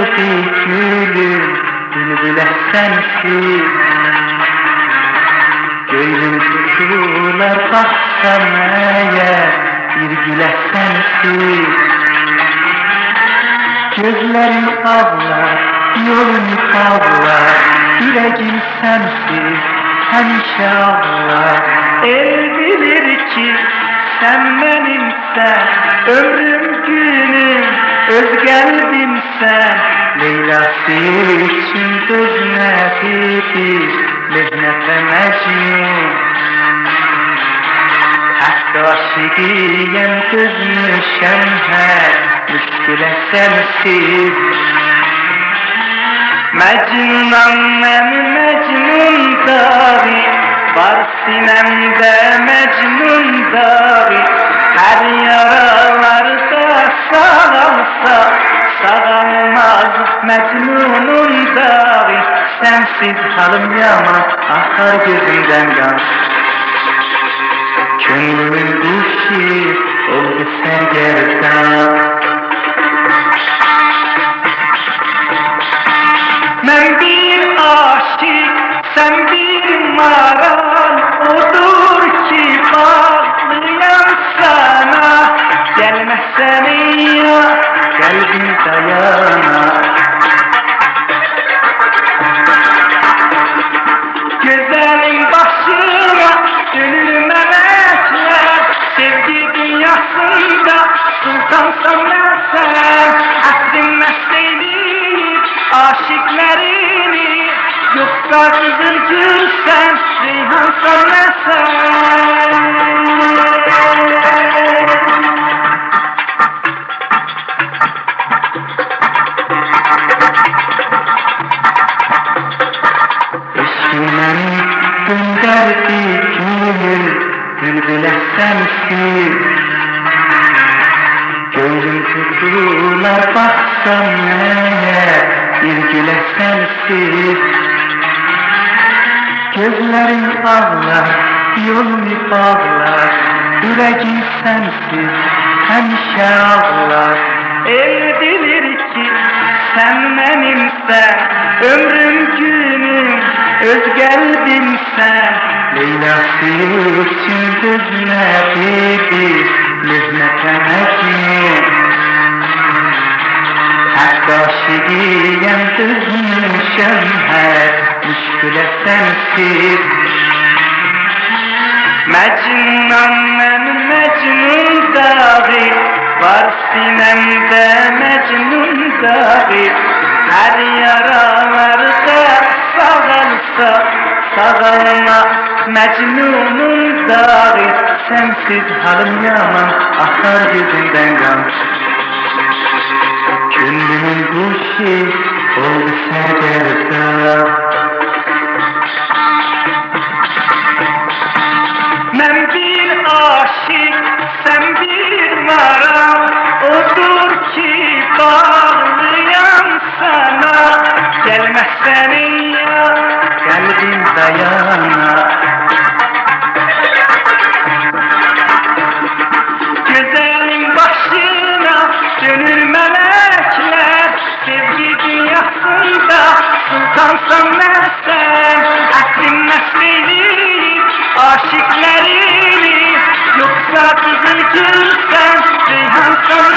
derdi gülüm, bülbüle sensiz. Gönlüm tutular baksam eğer, bir güle sensiz. Gözlerim ağlar, yolum ağlar, yüreğim sensiz hemşe ağlar. El bilir ki sen benimsen, ömrüm günüm, öz kalbimsen. Leyla'sı için dözmedi Mehmet'e Mecnun. Hatta aşıkıyem dözmüşem her, müşküle sensiz. Mecnunam ben Mecnun dahi, var sinemde Mecnun dahi. Her yaralarda sağalsa, sağalmaz Mecnun'un dahi. Sensiz halım yaman, akar gözümden kan. Könlümün kuşu oldu sergerdan. Ben bir aşık, sen bir maral, odur ki bağlıyam sana. Gelmezsen ya, kalbim dayana. Güzelin başına dönür melekler, sevgi dünyasında sultansın sen. Asrın mesleğini, aşıklarını, yoksa kızıl gül sen, reyhansın sen. Eşkimden gönderdi gönül, bülbüle sensiz. Gönlüm tutular baksam eğer, bir güle sensiz. Gözlerim ağlar, yolum bağlar, yüreğim sensiz hemşe ağlar. El bilir ki sen benimsen, ömrüm günüm, öz kalbimsen. Leyla'sı için dözmedi Mehmet'e Mecnun. Hatta aşıkıyem dözmüşem her, müşküle sensiz. Mecnunam ben Mecnun dahi, var sinemde Mecnun dahi. Her yaralarda sağalsa, sağalma Mecnun'un dahi. Sensiz halım yaman, akar gözümden kan. Könlümün kuşu oldu sergerdan. Ben bir aşık, sen bir maral, odur ki bağlıyam sana. Gelmezsen ya, kalbim dayana. Güzelin başına dönür melekler, sevgi dünyasında sultansın sen. Aklın mesleğini, aşıklarını, yoksa kızıl gül sen, reyhansın